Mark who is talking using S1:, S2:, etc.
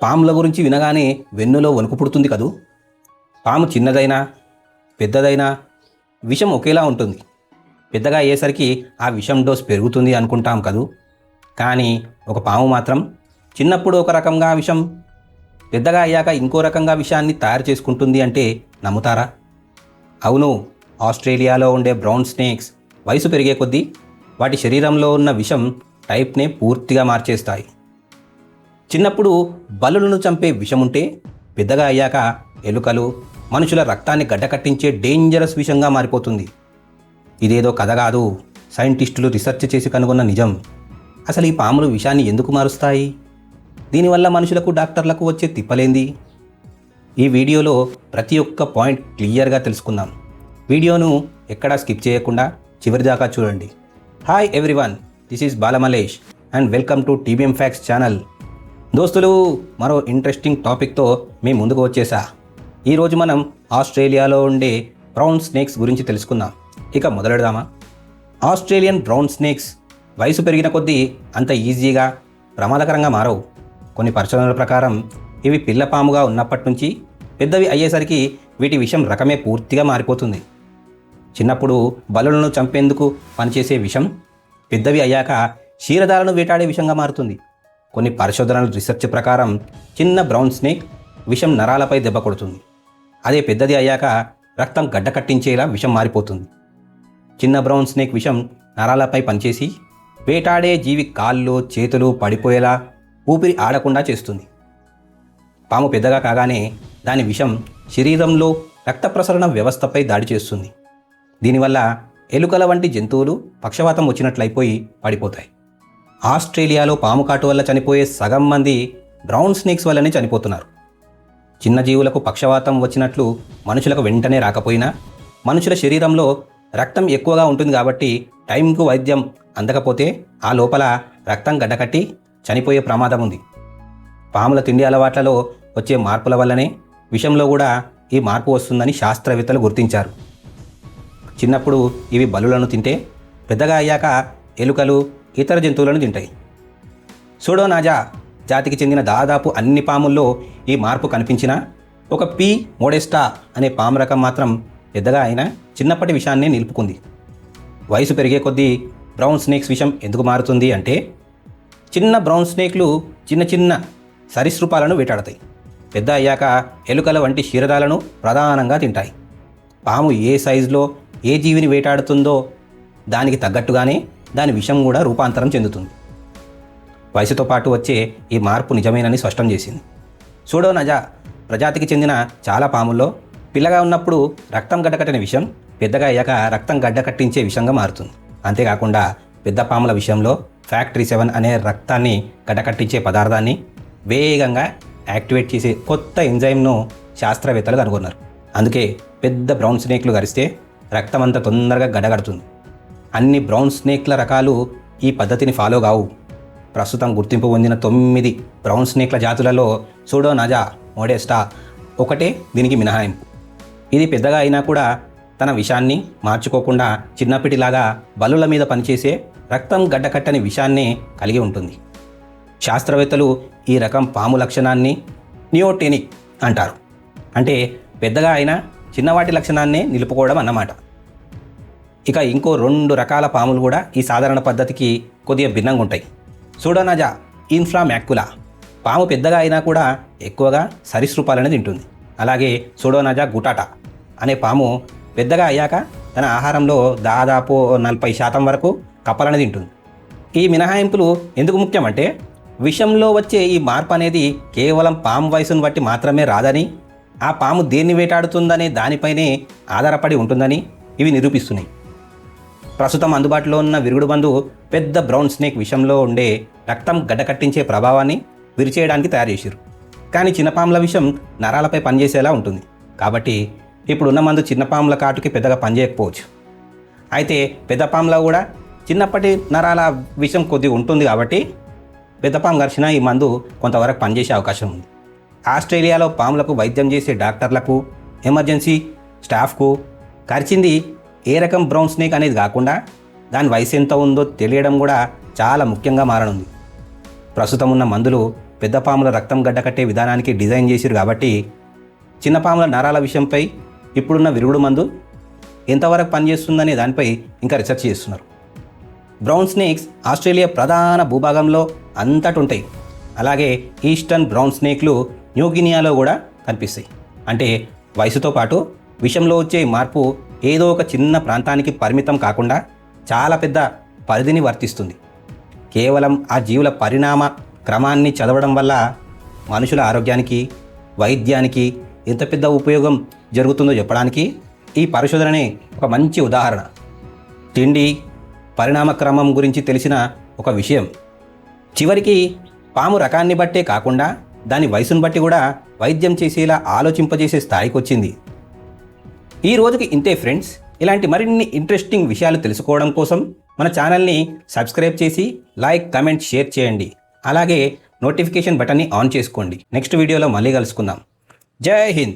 S1: పాముల గురించి వినగానే వెన్నులో వణుకు పుడుతుంది కదూ. పాము చిన్నదైనా పెద్దదైనా విషం ఒకేలా ఉంటుంది. పెద్దగా అయ్యేసరికి ఆ విషం డోస్ పెరుగుతుంది అనుకుంటాం కదూ. కానీ ఒక పాము మాత్రం చిన్నప్పుడు ఒక రకంగా విషం, పెద్దగా అయ్యాక ఇంకో రకంగా విషాన్ని తయారు చేసుకుంటుంది అంటే నమ్ముతారా? అవును, ఆస్ట్రేలియాలో ఉండే బ్రౌన్ స్నేక్స్ వయసు పెరిగే కొద్దీ వాటి శరీరంలో ఉన్న విషం టైప్నే పూర్తిగా మార్చేస్తాయి. చిన్నప్పుడు బలులను చంపే విషం ఉంటే పెద్దగా అయ్యాక ఎలుకలు, మనుషుల రక్తాన్ని గడ్డకట్టించే డేంజరస్ విషంగా మారిపోతుంది. ఇదేదో కథ కాదు, సైంటిస్టులు రీసెర్చ్ చేసి కనుగొన్న నిజం. అసలు ఈ పాములు విషాన్ని ఎందుకు మారుస్తాయి? దీనివల్ల మనుషులకు, డాక్టర్లకు వచ్చే తిప్పలేంది? ఈ వీడియోలో ప్రతి ఒక్క పాయింట్ క్లియర్గా తెలుసుకుందాం. వీడియోను ఎక్కడా స్కిప్ చేయకుండా చివరిదాకా చూడండి. Hi everyone, this is Balamalesh and welcome to TBM facts channel. దోస్తులు, మరో ఇంట్రెస్టింగ్ టాపిక్తో మీ ముందుకు వచ్చేసా. ఈరోజు మనం ఆస్ట్రేలియాలో ఉండే బ్రౌన్ స్నేక్స్ గురించి తెలుసుకుందాం. ఇక మొదలెడదామా? ఆస్ట్రేలియన్ బ్రౌన్ స్నేక్స్ వయసు పెరిగిన కొద్దీ అంత ఈజీగా ప్రమాదకరంగా మారవు. కొన్ని పరిశోధనల ప్రకారం ఇవి పిల్లపాముగా ఉన్నప్పటి నుంచి పెద్దవి అయ్యేసరికి వీటి విషం రకమే పూర్తిగా మారిపోతుంది. చిన్నప్పుడు బలులను చంపేందుకు పనిచేసే విషం పెద్దవి అయ్యాక క్షీరదాలను వేటాడే విషంగా మారుతుంది. కొన్ని పరిశోధనల రీసెర్చ్ ప్రకారం చిన్న బ్రౌన్ స్నేక్ విషం నరాలపై దెబ్బ కొడుతుంది. అదే పెద్దది అయ్యాక రక్తం గడ్డకట్టించేలా విషం మారిపోతుంది. చిన్న బ్రౌన్ స్నేక్ విషం నరాలపై పనిచేసి వేటాడే జీవి కాళ్ళు, చేతులు పడిపోయేలా, ఊపిరి ఆడకుండా చేస్తుంది. పాము పెద్దగా కాగానే దాని విషం శరీరంలో రక్త ప్రసరణ వ్యవస్థపై దాడి చేస్తుంది. దీనివల్ల ఎలుకల వంటి జంతువులు పక్షవాతం వచ్చినట్లయిపోయి పడిపోతాయి. ఆస్ట్రేలియాలో పాము కాటు వల్ల చనిపోయే సగం మంది బ్రౌన్ స్నేక్స్ వల్లనే చనిపోతున్నారు. చిన్న జీవులకు పక్షవాతం వచ్చినట్లు మనుషులకు వెంటనే రాకపోయినా మనుషుల శరీరంలో రక్తం ఎక్కువగా ఉంటుంది కాబట్టి టైంకు వైద్యం అందకపోతే ఆ లోపల రక్తం గడ్డకట్టి చనిపోయే ప్రమాదం ఉంది. పాముల తిండి అలవాట్లలో వచ్చే మార్పుల వల్లనే విషంలో కూడా ఈ మార్పు వస్తుందని శాస్త్రవేత్తలు గుర్తించారు. చిన్నప్పుడు ఇవి బలులను తింటే పెద్దగా అయ్యాక ఎలుకలు, ఇతర జంతువులను తింటాయి. సూడోనాజా జాతికి చెందిన దాదాపు అన్ని పాముల్లో ఈ మార్పు కనిపించినా ఒక పి మోడెస్టా అనే పాము రకం మాత్రం పెద్దగా అయినా చిన్నప్పటి విషాన్ని నిలుపుకుంది. వయసు పెరిగే కొద్దీ బ్రౌన్ స్నేక్స్ విషం ఎందుకు మారుతుంది అంటే, చిన్న బ్రౌన్ స్నేక్లు చిన్న చిన్న సరీసృపాలను వేటాడతాయి. పెద్ద అయ్యాక ఎలుకల వంటి క్షీరదాలను ప్రధానంగా తింటాయి. పాము ఏ సైజులో ఏ జీవిని వేటాడుతుందో దానికి తగ్గట్టుగానే దాని విషం కూడా రూపాంతరం చెందుతుంది. వయసుతో పాటు వచ్చే ఈ మార్పు నిజమేనని స్పష్టం చేసింది. సూడోనాజా ప్రజాతికి చెందిన చాలా పాముల్లో పిల్లగా ఉన్నప్పుడు రక్తం గడ్డకట్టిన విషం పెద్దగా అయ్యాక రక్తం గడ్డకట్టించే విషంగా మారుతుంది. అంతేకాకుండా పెద్ద పాముల విషయంలో ఫ్యాక్టరీ 7 అనే రక్తాన్ని గడ్డకట్టించే పదార్థాన్ని వేగంగా యాక్టివేట్ చేసే కొత్త ఎంజైమ్ను శాస్త్రవేత్తలు కనుగొన్నారు. అందుకే పెద్ద బ్రౌన్ స్నేక్లు గరిస్తే రక్తం అంత తొందరగా గడ్డగడుతుంది. అన్ని బ్రౌన్ స్నేక్ల రకాలు ఈ పద్ధతిని ఫాలో కావు. ప్రస్తుతం గుర్తింపు పొందిన 9 బ్రౌన్ స్నేక్ల జాతులలో సూడోనాజా మోడెస్టా ఒకటే దీనికి మినహాయింపు. ఇది పెద్దగా అయినా కూడా తన విషాన్ని మార్చుకోకుండా చిన్నప్పటిలాగా బలుల మీద పనిచేసే రక్తం గడ్డకట్టని విషాన్నే కలిగి ఉంటుంది. శాస్త్రవేత్తలు ఈ రకం పాము లక్షణాన్ని నియోటెనిక్ అంటారు. అంటే పెద్దగా అయినా చిన్నవాటి లక్షణాన్నే నిలుపుకోవడం అన్నమాట. ఇక ఇంకో 2 రకాల పాములు కూడా ఈ సాధారణ పద్ధతికి కొద్దిగా భిన్నంగా ఉంటాయి. సూడోనాజా ఇన్ఫ్రామాక్యులా పాము పెద్దగా అయినా కూడా ఎక్కువగా సరీసృపాలను తింటుంది. అలాగే సూడోనాజా గుటాటా అనే పాము పెద్దగా అయ్యాక తన ఆహారంలో దాదాపు 40% వరకు కప్పలను తింటుంది. ఈ మినహాయింపులు ఎందుకు ముఖ్యమంటే, విషంలో వచ్చే ఈ మార్పు అనేది కేవలం పాము వయసును బట్టి మాత్రమే రాదని, ఆ పాము దేన్ని వేటాడుతుందనే దానిపైనే ఆధారపడి ఉంటుందని ఇవి నిరూపిస్తున్నాయి. ప్రస్తుతం అందుబాటులో ఉన్న విరుగుడు మందు పెద్ద బ్రౌన్ స్నేక్ విషంలో ఉండే రక్తం గడ్డకట్టించే ప్రభావాన్ని విరిచేయడానికి తయారు చేశారు. కానీ చిన్న పాముల విషం నరాలపై పనిచేసేలా ఉంటుంది. కాబట్టి ఇప్పుడున్న మందు చిన్న పాముల కాటుకి పెద్దగా పనిచేయకపోవచ్చు. అయితే పెద్ద పాములో కూడా చిన్నప్పటి నరాల విషం కొద్దిగా ఉంటుంది కాబట్టి పెద్ద పాము ఘర్షణ ఈ మందు కొంతవరకు పనిచేసే అవకాశం ఉంది. ఆస్ట్రేలియాలో పాములకు వైద్యం చేసే డాక్టర్లకు, ఎమర్జెన్సీ స్టాఫ్కు కరిచింది ఏ రకం బ్రౌన్ స్నేక్ అనేది కాకుండా దాని వయసు ఎంత ఉందో తెలియడం కూడా చాలా ముఖ్యంగా మారనుంది. ప్రస్తుతం ఉన్న మందులు పెద్ద పాముల రక్తం గడ్డకట్టే విధానానికి డిజైన్ చేసిరు కాబట్టి చిన్న పాముల నరాల విషయంపై ఇప్పుడున్న విరుగుడు మందు ఎంతవరకు పనిచేస్తుందనే దానిపై ఇంకా రీసెర్చ్ చేస్తున్నారు. బ్రౌన్ స్నేక్స్ ఆస్ట్రేలియా ప్రధాన భూభాగంలో అంతటుంటాయి. అలాగే ఈస్టర్న్ బ్రౌన్ స్నేక్లు న్యూగినియాలో కూడా కనిపిస్తాయి. అంటే వయసుతో పాటు విషంలో వచ్చే మార్పు ఏదో ఒక చిన్న ప్రాంతానికి పరిమితం కాకుండా చాలా పెద్ద పరిధిని వర్తిస్తుంది. కేవలం ఆ జీవుల పరిణామ క్రమాన్ని చదవడం వల్ల మనుషుల ఆరోగ్యానికి, వైద్యానికి ఎంత పెద్ద ఉపయోగం జరుగుతుందో చెప్పడానికి ఈ పరిశోధననే ఒక మంచి ఉదాహరణ. తిండి, పరిణామ క్రమం గురించి తెలిసిన ఒక విషయం చివరికి పాము రకాన్ని బట్టే కాకుండా దాని వయసును బట్టి కూడా వైద్యం చేసేలా ఆలోచింపజేసే స్థాయికి వచ్చింది. ఈ రోజుకి ఇంతే ఫ్రెండ్స్. ఇలాంటి మరిన్ని ఇంట్రెస్టింగ్ విషయాలు తెలుసుకోవడం కోసం మన ఛానల్ని సబ్స్క్రైబ్ చేసి లైక్, కమెంట్, షేర్ చేయండి. అలాగే నోటిఫికేషన్ బటన్ని ఆన్ చేసుకోండి. నెక్స్ట్ వీడియోలో మళ్ళీ కలుసుకుందాం. జై హింద్.